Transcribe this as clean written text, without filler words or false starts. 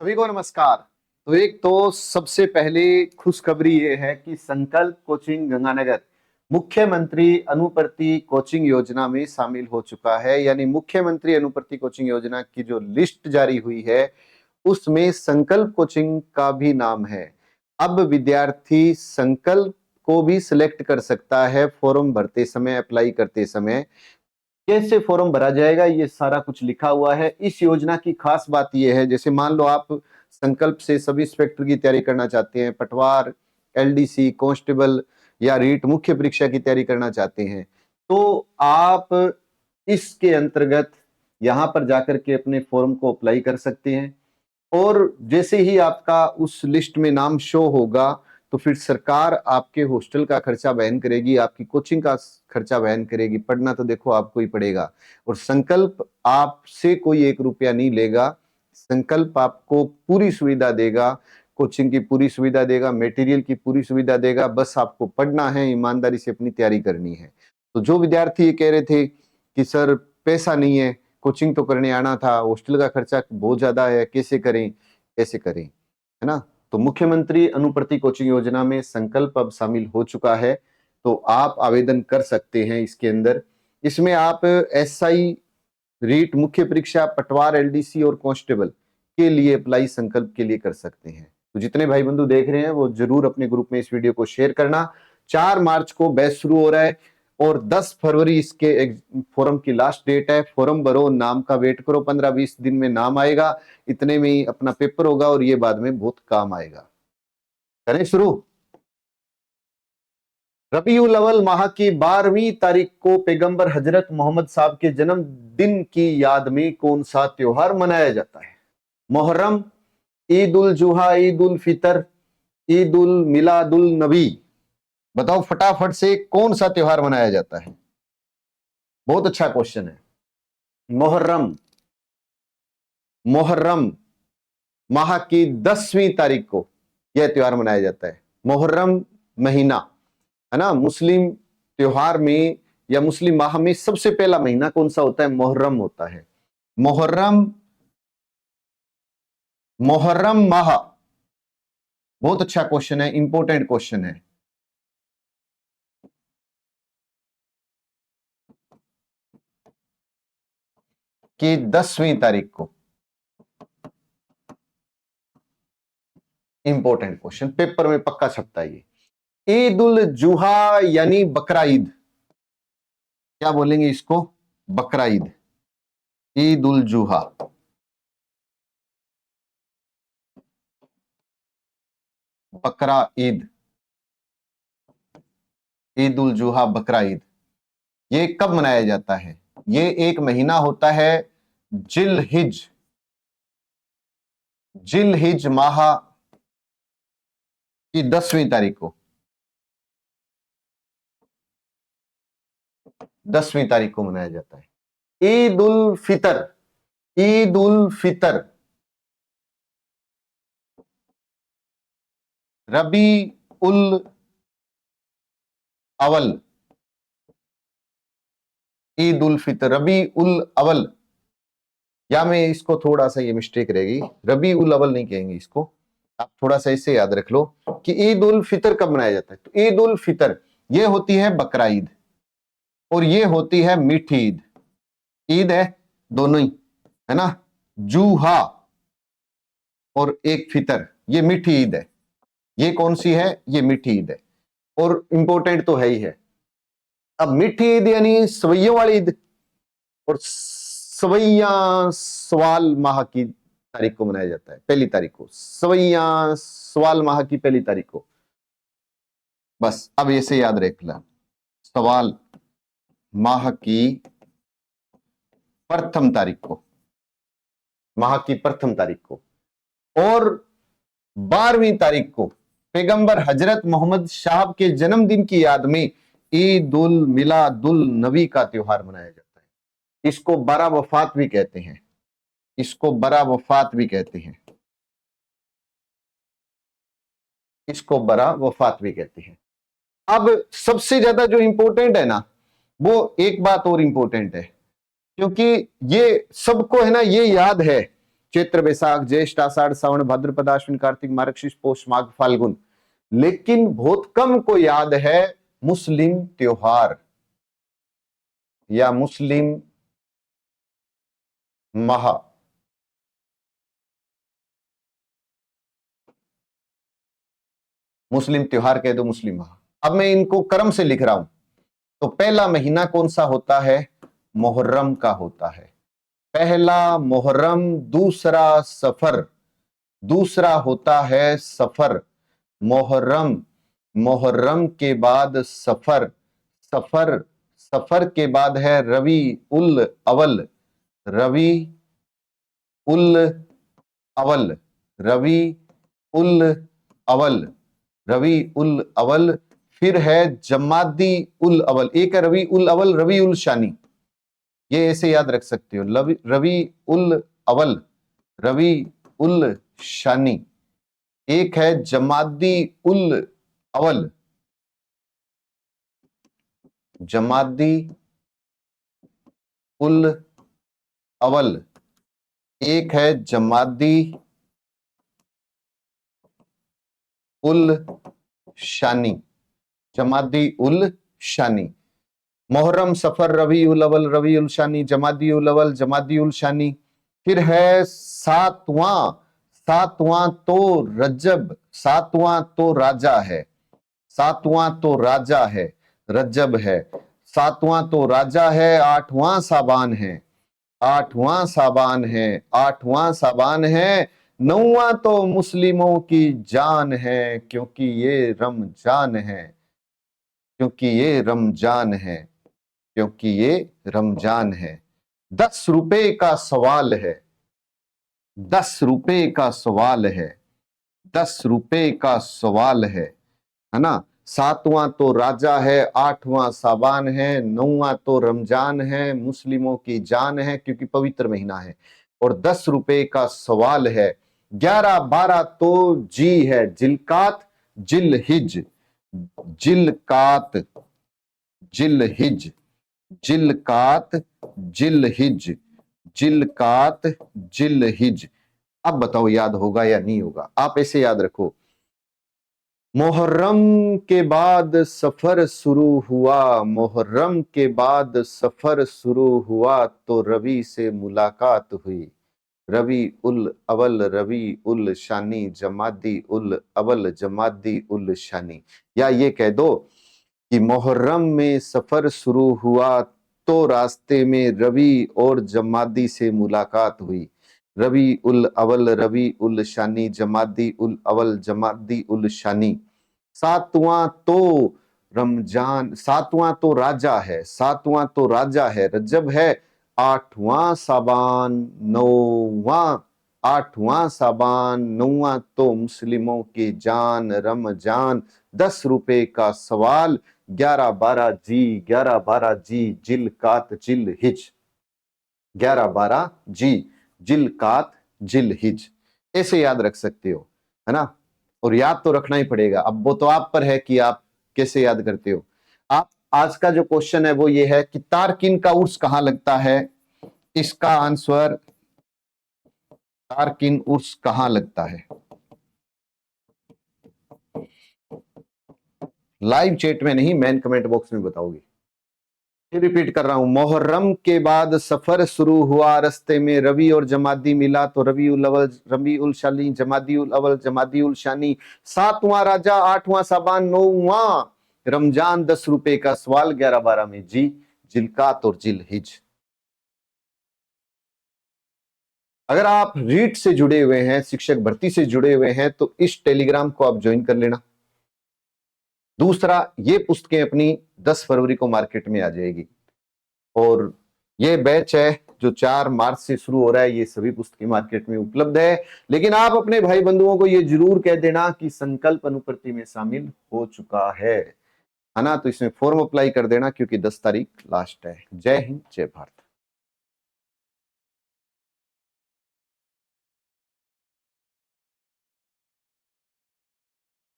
सभी को नमस्कार। तो एक तो सबसे पहले खुशखबरी ये है कि संकल्प कोचिंग गंगानगर मुख्यमंत्री अनुप्रति कोचिंग योजना में शामिल हो चुका है। यानी मुख्यमंत्री अनुप्रति कोचिंग योजना की जो लिस्ट जारी हुई है उसमें संकल्प कोचिंग का भी नाम है। अब विद्यार्थी संकल्प को भी सिलेक्ट कर सकता है फॉर्म भरते समय, अप्लाई करते समय। कैसे फॉर्म भरा जाएगा ये सारा कुछ लिखा हुआ है। इस योजना की खास बात यह है, जैसे मान लो आप संकल्प से सब इंस्पेक्टर की तैयारी करना चाहते हैं, पटवार, एलडीसी, कांस्टेबल या रीट मुख्य परीक्षा की तैयारी करना चाहते हैं, तो आप इसके अंतर्गत यहां पर जाकर के अपने फॉर्म को अप्लाई कर सकते हैं। और जैसे ही आपका उस लिस्ट में नाम शो होगा तो फिर सरकार आपके हॉस्टल का खर्चा वहन करेगी, आपकी कोचिंग का खर्चा वहन करेगी। पढ़ना तो देखो आपको ही पड़ेगा और संकल्प आपसे कोई 1 रुपया नहीं लेगा। संकल्प आपको पूरी सुविधा देगा, कोचिंग की पूरी सुविधा देगा, मटेरियल की पूरी सुविधा देगा। बस आपको पढ़ना है, ईमानदारी से अपनी तैयारी करनी है। तो जो विद्यार्थी ये कह रहे थे कि सर पैसा नहीं है, कोचिंग तो करने आना था, हॉस्टल का खर्चा बहुत ज्यादा है, कैसे करें कैसे करें, है ना। तो मुख्यमंत्री अनुप्रति कोचिंग योजना में संकल्प अब शामिल हो चुका है, तो आप आवेदन कर सकते हैं इसके अंदर। इसमें आप एसआई, रीट मुख्य परीक्षा, पटवार, एलडीसी और कांस्टेबल के लिए अप्लाई संकल्प के लिए कर सकते हैं। तो जितने भाई बंधु देख रहे हैं वो जरूर अपने ग्रुप में इस वीडियो को शेयर करना। 4 मार्च को बैच शुरू हो रहा है और 10 फरवरी इसके फॉर्म की लास्ट डेट है। फॉर्म भरो, नाम का वेट करो, 15-20 दिन में नाम आएगा, इतने में ही अपना पेपर होगा और ये बाद में बहुत काम आएगा। करें शुरू। रबीउल अव्वल माह की 12वीं तारीख को पैगंबर हजरत मोहम्मद साहब के जन्मदिन की याद में कौन सा त्योहार मनाया जाता है? मुहर्रम, ईद उल जुहा, ईद उल फितर, ईद उल मिलादुल नबी। बताओ फटाफट से, कौन सा त्योहार मनाया जाता है? बहुत अच्छा क्वेश्चन है। मुहर्रम। मुहर्रम माह की 10वीं तारीख को यह त्योहार मनाया जाता है। मुहर्रम महीना है ना, मुस्लिम त्योहार में या मुस्लिम माह में सबसे पहला महीना कौन सा होता है? मुहर्रम होता है। मुहर्रम, मुहर्रम माह। बहुत अच्छा क्वेश्चन है, इंपॉर्टेंट क्वेश्चन है। कि 10वीं तारीख को, इंपॉर्टेंट क्वेश्चन, पेपर में पक्का छपता है ये। ईद उल जुहा यानी बकरा ईद। क्या बोलेंगे इसको? बकरा ईद, ईद उल जुहा, बकरा ईद, ईद उल जुहा, बकरा ईद। ये कब मनाया जाता है? ये एक महीना होता है जिल हिज, जिल हिज माह की 10वीं तारीख को, 10वीं तारीख को मनाया जाता है। ईद उल फितर, ईद उल फितर, रबी उल अवल, ईद उल फितर, रबी उल अवल। या मैं इसको थोड़ा सा, ये मिस्टेक रहेगी, रबी उल अवल नहीं कहेंगे इसको, आप थोड़ा सा इसे याद रख लो कि ईद उल फितर कब मनाया जाता है। तो ईद उल फितर ये होती है बकरा ईद और ये होती है मीठी ईद। ईद है दोनों ही, है ना, जूहा और एक फितर, ये मीठी ईद है। ये कौन सी है? ये मीठी ईद है और इंपॉर्टेंट तो है ही है। अब मीठी ईद यानी सवैयों वाली ईद, और सवैया सवाल माह की तारीख को मनाया जाता है, पहली तारीख को, सवैया सवाल माह की पहली तारीख को। बस अब ऐसे याद रख ला, सवाल माह की प्रथम तारीख को, माह की प्रथम तारीख को। और 12वीं तारीख को पैगंबर हजरत मोहम्मद साहब के जन्मदिन की याद में ईद उल मिलादुल नबी का त्योहार मनाया जाता है। इसको बरा वफात भी कहते हैं, इसको बरा वफात भी कहते हैं, इसको बरा वफात भी कहते हैं। अब सबसे ज्यादा जो इंपॉर्टेंट है ना, वो एक बात और इंपॉर्टेंट है, क्योंकि ये सबको है ना ये याद है चैत्र बैसाख ज्येष्ठ आषाढ़ श्रावण भाद्रपद आश्विन कार्तिक मार्गशीर्ष पौष माघ फाल्गुन। लेकिन बहुत कम को याद है मुस्लिम त्योहार या मुस्लिम माह। मुस्लिम त्योहार कह दो, मुस्लिम माह। अब मैं इनको क्रम से लिख रहा हूं। तो पहला महीना कौन सा होता है? मुहर्रम का होता है। पहला मुहर्रम, दूसरा सफर, दूसरा होता है सफर। मुहर्रम, मुहर्रम के बाद सफर, सफर, सफर के बाद है रबी उल अवल, रबी उल अवल, रबी उल अवल, रबी उल अवल। फिर है जमादी उल अवल। एक है रबी उल अवल, रबी उल शानी, ये ऐसे याद रख सकते हो। रबी उल अवल, रबी उल शानी। एक है जमादी उल अवल, जमादी उल अवल। एक है जमादी उल शानी, जमादी उल शानी। मुहर्रम, सफर, रबी उल अवल, रबी उल शानी, जमादी उल अवल, जमादी उल शानी। फिर है सातवां, सातवां तो रजब, सातवां तो राजा है, सातवां तो राजा है, रजब है। सातवां तो राजा है, आठवां साबान है, आठवां साबान है, आठवां साबान है। नौवां तो मुस्लिमों की जान है, क्योंकि ये रमजान है, क्योंकि ये रमजान है, क्योंकि ये रमजान है। 10 रुपए का सवाल है, 10 रुपए का सवाल है, 10 रुपए का सवाल है ना। सातवां तो राजा है, आठवां साबान है, नौवां तो रमजान है, मुस्लिमों की जान है, क्योंकि पवित्र महीना है। और 10 रुपए का सवाल है। 11-12 तो जी है, जिलकात जिल हिज, जिलकात जिल हिज, जिलकात जिल हिज, जिलकात जिल हिज। अब बताओ याद होगा या नहीं होगा? आप ऐसे याद रखो, मुहर्रम के बाद सफर शुरू हुआ, मुहर्रम के बाद सफर शुरू हुआ, तो रबी से मुलाकात हुई। रबी उल अवल, रबी उल शानी, जमादी उल अवल, जमादी उल शानी। या ये कह दो कि मुहर्रम में सफर शुरू हुआ तो रास्ते में रबी और जमादी से मुलाकात हुई। रबी उल अवल, रबी उल शानी, जमादी उल अवल, जमादी उल शानी। सातवां तो रमजान, सातवां तो राजा है, सातवां तो राजा है, रजब है। आठवां साबान, नौवां, आठवां साबान, नौवां तो मुस्लिमों की जान, रमजान। 10 रुपए का सवाल। 11-12 जी, 11-12 जी, जिल कात जिल हिज, 11-12 जी, जिल कात जिल हिज। ऐसे याद रख सकते हो, है ना। और याद तो रखना ही पड़ेगा। अब वो तो आप पर है कि आप कैसे याद करते हो। आप, आज का जो क्वेश्चन है वो ये है कि तारकिन का उर्स कहां लगता है? इसका आंसर, तारकिन उर्स कहां लगता है? लाइव चैट में नहीं, मेन कमेंट बॉक्स में बताओगे। फिर रिपीट कर रहा हूं, मुहर्रम के बाद सफर शुरू हुआ, रस्ते में रबी और जमादी मिला, तो रबी उल अवल, रबी उल शानी, जमादी उल अवल, जमादी उल शानी। सातवां राजा, आठवां साबान, नौवां रमजान। 10 रुपए का सवाल। 11-12 में जी, जिलकात और जिल हिज। अगर आप रीट से जुड़े हुए हैं, शिक्षक भर्ती से जुड़े हुए हैं, तो इस टेलीग्राम को आप ज्वाइन कर लेना। दूसरा, ये पुस्तकें अपनी 10 फरवरी को मार्केट में आ जाएगी। और ये बैच है जो 4 मार्च से शुरू हो रहा है, ये सभी पुस्तकें मार्केट में उपलब्ध है। लेकिन आप अपने भाई बंधुओं को ये जरूर कह देना कि संकल्प अनुप्रति में शामिल हो चुका है ना। तो इसमें फॉर्म अप्लाई कर देना, क्योंकि 10 तारीख लास्ट है। जय हिंद, जय भारत।